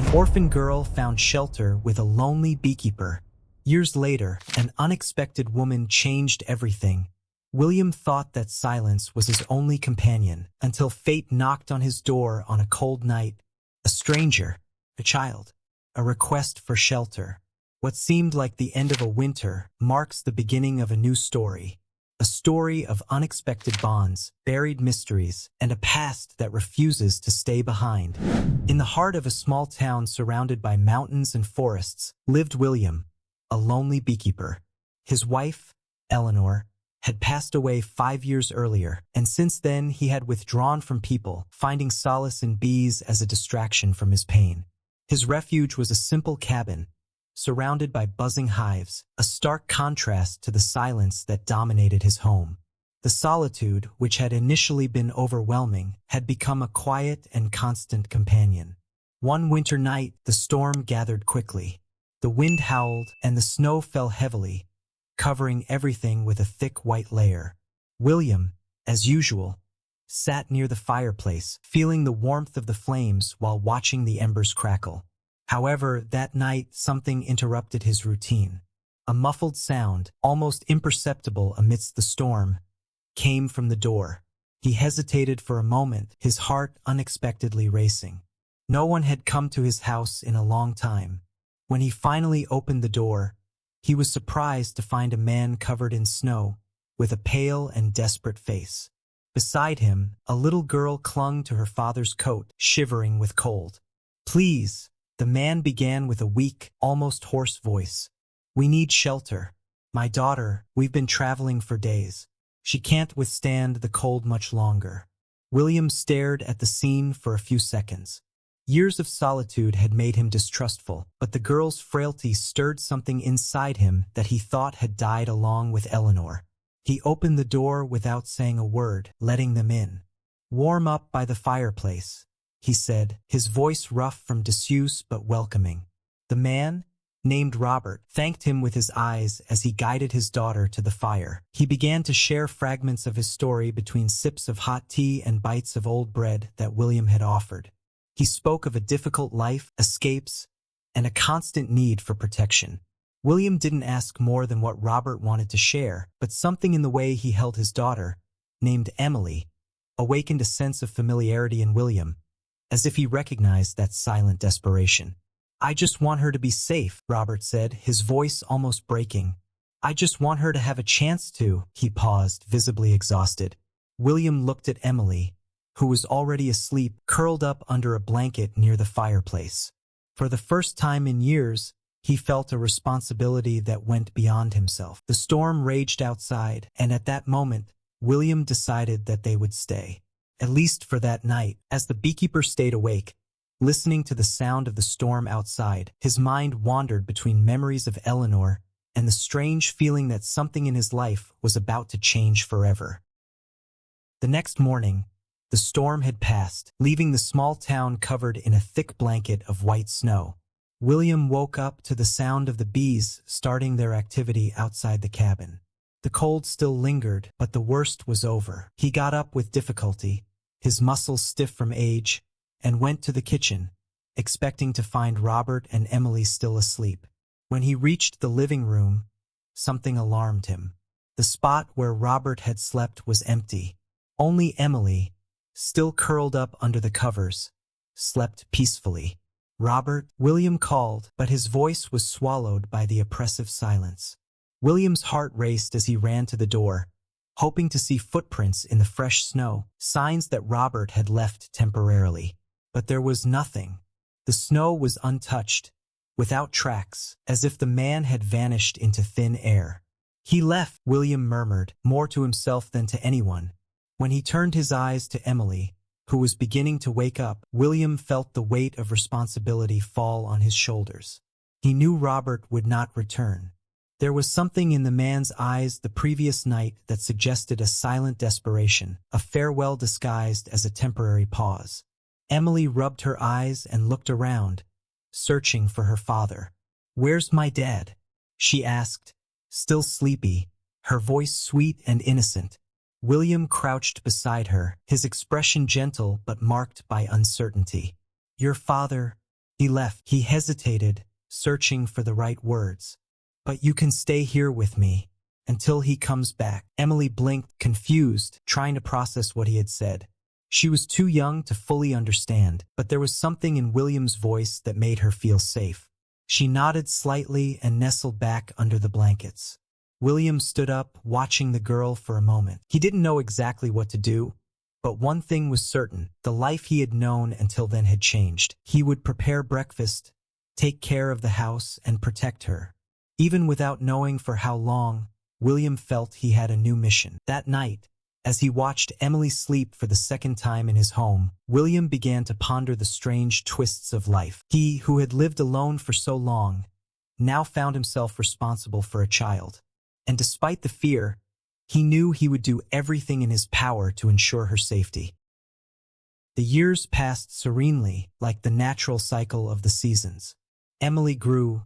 An orphan girl found shelter with a lonely beekeeper. Years later, an unexpected woman changed everything. William thought that silence was his only companion until fate knocked on his door on a cold night. A stranger, a child, a request for shelter. What seemed like the end of a winter marks the beginning of a new story. A story of unexpected bonds, buried mysteries, and a past that refuses to stay behind. In the heart of a small town surrounded by mountains and forests lived William, a lonely beekeeper. His wife, Eleanor, had passed away 5 years earlier, and since then he had withdrawn from people, finding solace in bees as a distraction from his pain. His refuge was a simple cabin, surrounded by buzzing hives, a stark contrast to the silence that dominated his home. The solitude, which had initially been overwhelming, had become a quiet and constant companion. One winter night, the storm gathered quickly. The wind howled, and the snow fell heavily, covering everything with a thick white layer. William, as usual, sat near the fireplace, feeling the warmth of the flames while watching the embers crackle. However, that night something interrupted his routine. A muffled sound, almost imperceptible amidst the storm, came from the door. He hesitated for a moment, his heart unexpectedly racing. No one had come to his house in a long time. When he finally opened the door, he was surprised to find a man covered in snow, with a pale and desperate face. Beside him, a little girl clung to her father's coat, shivering with cold. "Please," the man began with a weak, almost hoarse voice. "We need shelter. My daughter, we've been traveling for days. She can't withstand the cold much longer." William stared at the scene for a few seconds. Years of solitude had made him distrustful, but the girl's frailty stirred something inside him that he thought had died along with Eleanor. He opened the door without saying a word, letting them in. "Warm up by the fireplace," he said, his voice rough from disuse but welcoming. The man, named Robert, thanked him with his eyes as he guided his daughter to the fire. He began to share fragments of his story between sips of hot tea and bites of old bread that William had offered. He spoke of a difficult life, escapes, and a constant need for protection. William didn't ask more than what Robert wanted to share, but something in the way he held his daughter, named Emily, awakened a sense of familiarity in William, as if he recognized that silent desperation. "I just want her to be safe," Robert said, his voice almost breaking. "I just want her to have a chance to." He paused, visibly exhausted. William looked at Emily, who was already asleep, curled up under a blanket near the fireplace. For the first time in years, he felt a responsibility that went beyond himself. The storm raged outside, and at that moment, William decided that they would stay. At least for that night. As the beekeeper stayed awake, listening to the sound of the storm outside, his mind wandered between memories of Eleanor and the strange feeling that something in his life was about to change forever. The next morning, the storm had passed, leaving the small town covered in a thick blanket of white snow. William woke up to the sound of the bees starting their activity outside the cabin. The cold still lingered, but the worst was over. He got up with difficulty, his muscles stiff from age, and went to the kitchen, expecting to find Robert and Emily still asleep. When he reached the living room, something alarmed him. The spot where Robert had slept was empty. Only Emily, still curled up under the covers, slept peacefully. "Robert," William called, but his voice was swallowed by the oppressive silence. William's heart raced as he ran to the door, hoping to see footprints in the fresh snow, signs that Robert had left temporarily. But there was nothing. The snow was untouched, without tracks, as if the man had vanished into thin air. "He left," William murmured, more to himself than to anyone. When he turned his eyes to Emily, who was beginning to wake up, William felt the weight of responsibility fall on his shoulders. He knew Robert would not return. There was something in the man's eyes the previous night that suggested a silent desperation, a farewell disguised as a temporary pause. Emily rubbed her eyes and looked around, searching for her father. "Where's my dad?" she asked, still sleepy, her voice sweet and innocent. William crouched beside her, his expression gentle but marked by uncertainty. "Your father He left. He hesitated, searching for the right words. "But you can stay here with me until he comes back." Emily blinked, confused, trying to process what he had said. She was too young to fully understand, but there was something in William's voice that made her feel safe. She nodded slightly and nestled back under the blankets. William stood up, watching the girl for a moment. He didn't know exactly what to do, but one thing was certain: the life he had known until then had changed. He would prepare breakfast, take care of the house, and protect her. Even without knowing for how long, William felt he had a new mission. That night, as he watched Emily sleep for the second time in his home, William began to ponder the strange twists of life. He, who had lived alone for so long, now found himself responsible for a child. And despite the fear, he knew he would do everything in his power to ensure her safety. The years passed serenely, like the natural cycle of the seasons. Emily grew,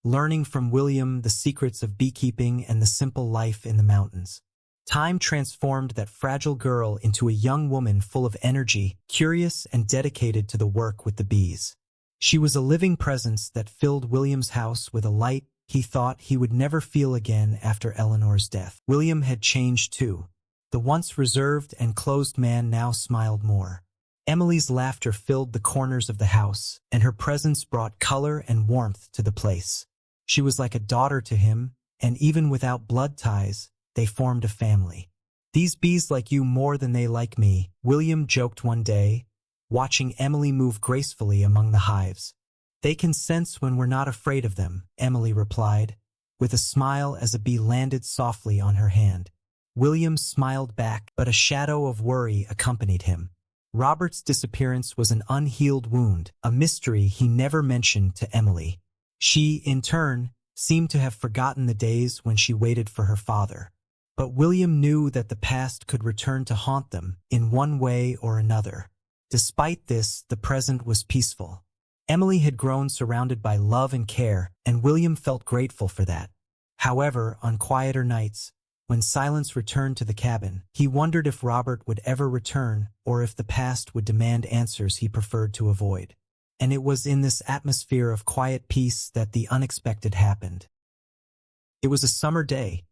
learning from William the secrets of beekeeping and the simple life in the mountains. Time transformed that fragile girl into a young woman full of energy, curious and dedicated to the work with the bees. She was a living presence that filled William's house with a light he thought he would never feel again after Eleanor's death. William had changed too. The once reserved and closed man now smiled more. Emily's laughter filled the corners of the house, and her presence brought color and warmth to the place. She was like a daughter to him, and even without blood ties, they formed a family. "These bees like you more than they like me," William joked one day, watching Emily move gracefully among the hives. "They can sense when we're not afraid of them," Emily replied, with a smile as a bee landed softly on her hand. William smiled back, but a shadow of worry accompanied him. Robert's disappearance was an unhealed wound, a mystery he never mentioned to Emily. She, in turn, seemed to have forgotten the days when she waited for her father. But William knew that the past could return to haunt them in one way or another. Despite this, the present was peaceful. Emily had grown surrounded by love and care, and William felt grateful for that. However, on quieter nights, when silence returned to the cabin, he wondered if Robert would ever return or if the past would demand answers he preferred to avoid. And it was in this atmosphere of quiet peace that the unexpected happened. It was a summer day.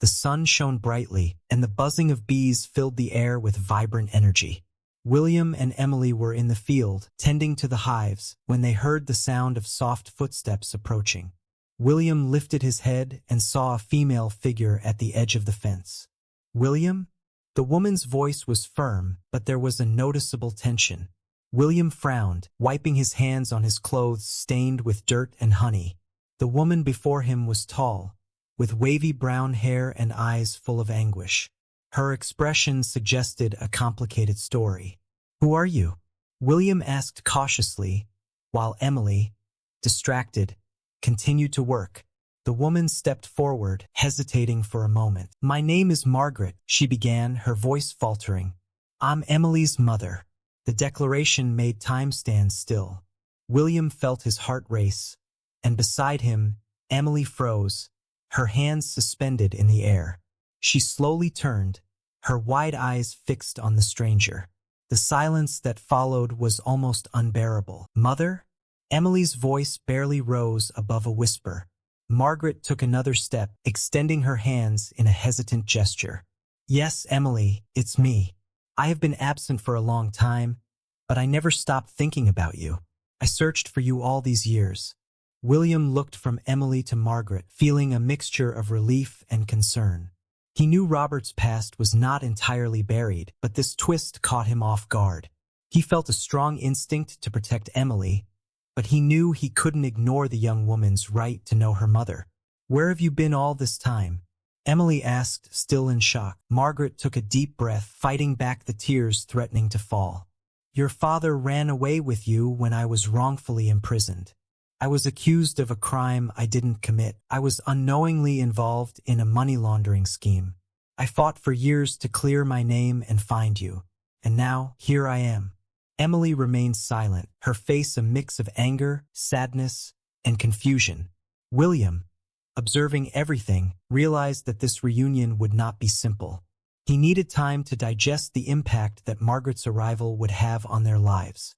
The sun shone brightly, and the buzzing of bees filled the air with vibrant energy. William and Emily were in the field, tending to the hives, when they heard the sound of soft footsteps approaching. William lifted his head and saw a female figure at the edge of the fence. "William?" The woman's voice was firm, but there was a noticeable tension. William frowned, wiping his hands on his clothes stained with dirt and honey. The woman before him was tall, with wavy brown hair and eyes full of anguish. Her expression suggested a complicated story. "Who are you?" William asked cautiously, while Emily, distracted, continued to work. The woman stepped forward, hesitating for a moment. "My name is Margaret," she began, her voice faltering. "I'm Emily's mother." The declaration made time stand still. William felt his heart race, and beside him, Emily froze, her hands suspended in the air. She slowly turned, her wide eyes fixed on the stranger. The silence that followed was almost unbearable. "Mother?" Emily's voice barely rose above a whisper. Margaret took another step, extending her hands in a hesitant gesture. "Yes, Emily, it's me. I have been absent for a long time, but I never stopped thinking about you. I searched for you all these years." William looked from Emily to Margaret, feeling a mixture of relief and concern. He knew Robert's past was not entirely buried, but this twist caught him off guard. He felt a strong instinct to protect Emily, but he knew he couldn't ignore the young woman's right to know her mother. "Where have you been all this time?" Emily asked, still in shock. Margaret took a deep breath, fighting back the tears threatening to fall. "Your father ran away with you when I was wrongfully imprisoned. I was accused of a crime I didn't commit. I was unknowingly involved in a money laundering scheme. I fought for years to clear my name and find you. And now, here I am." Emily remained silent, her face a mix of anger, sadness, and confusion. William, observing everything, realized that this reunion would not be simple. He needed time to digest the impact that Margaret's arrival would have on their lives.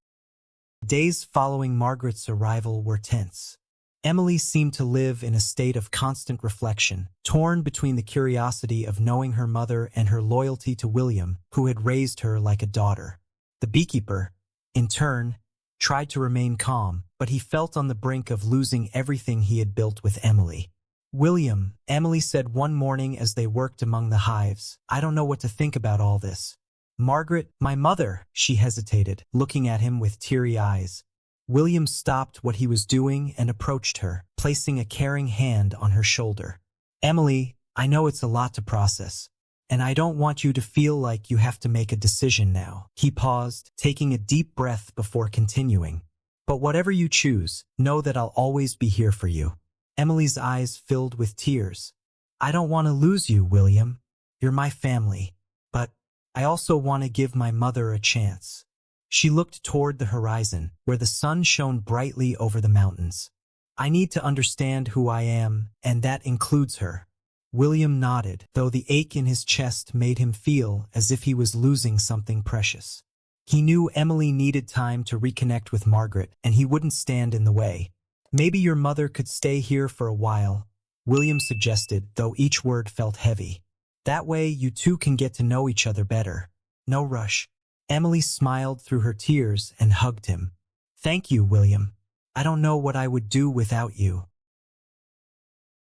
Days following Margaret's arrival were tense. Emily seemed to live in a state of constant reflection, torn between the curiosity of knowing her mother and her loyalty to William, who had raised her like a daughter. The beekeeper, in turn, tried to remain calm, but he felt on the brink of losing everything he had built with Emily. "William," Emily said one morning as they worked among the hives, "I don't know what to think about all this." "Margaret, my mother," she hesitated, looking at him with teary eyes. William stopped what he was doing and approached her, placing a caring hand on her shoulder. "Emily, I know it's a lot to process, and I don't want you to feel like you have to make a decision now." He paused, taking a deep breath before continuing. "But whatever you choose, know that I'll always be here for you." Emily's eyes filled with tears. "I don't want to lose you, William. You're my family. But I also want to give my mother a chance." She looked toward the horizon, where the sun shone brightly over the mountains. "I need to understand who I am, and that includes her." William nodded, though the ache in his chest made him feel as if he was losing something precious. He knew Emily needed time to reconnect with Margaret, and he wouldn't stand in the way. "Maybe your mother could stay here for a while," William suggested, though each word felt heavy. "That way you two can get to know each other better. No rush." Emily smiled through her tears and hugged him. "Thank you, William. I don't know what I would do without you."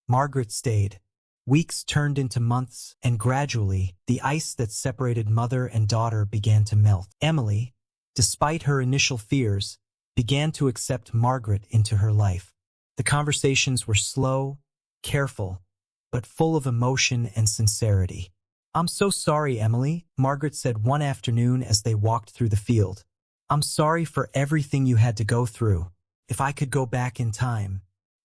Margaret stayed. Weeks turned into months, and gradually, the ice that separated mother and daughter began to melt. Emily, despite her initial fears, began to accept Margaret into her life. The conversations were slow, careful, but full of emotion and sincerity. "I'm so sorry, Emily," Margaret said one afternoon as they walked through the field. "I'm sorry for everything you had to go through. If I could go back in time."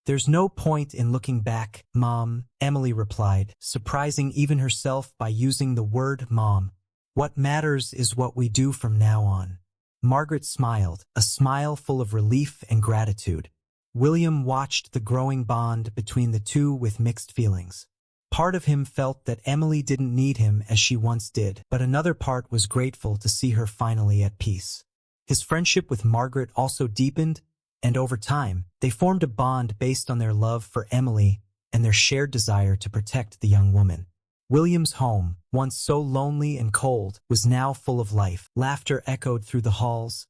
"There's no point in looking back, Mom," Emily replied, surprising even herself by using the word mom. "What matters is what we do from now on." Margaret smiled, a smile full of relief and gratitude. William watched the growing bond between the two with mixed feelings. Part of him felt that Emily didn't need him as she once did, but another part was grateful to see her finally at peace. His friendship with Margaret also deepened, and over time, they formed a bond based on their love for Emily and their shared desire to protect the young woman. William's home, once so lonely and cold, was now full of life. Laughter echoed through the halls,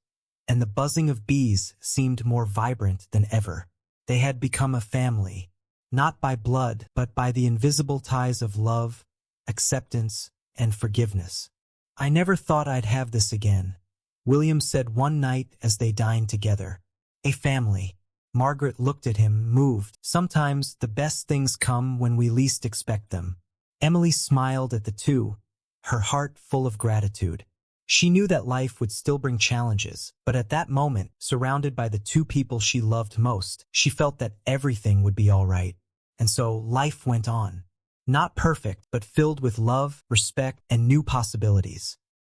and the buzzing of bees seemed more vibrant than ever. They had become a family. Not by blood, but by the invisible ties of love, acceptance, and forgiveness. "I never thought I'd have this again," William said one night as they dined together. "A family." Margaret looked at him, moved. "Sometimes the best things come when we least expect them." Emily smiled at the two, her heart full of gratitude. She knew that life would still bring challenges, but at that moment, surrounded by the two people she loved most, she felt that everything would be all right. And so life went on. Not perfect, but filled with love, respect, and new possibilities.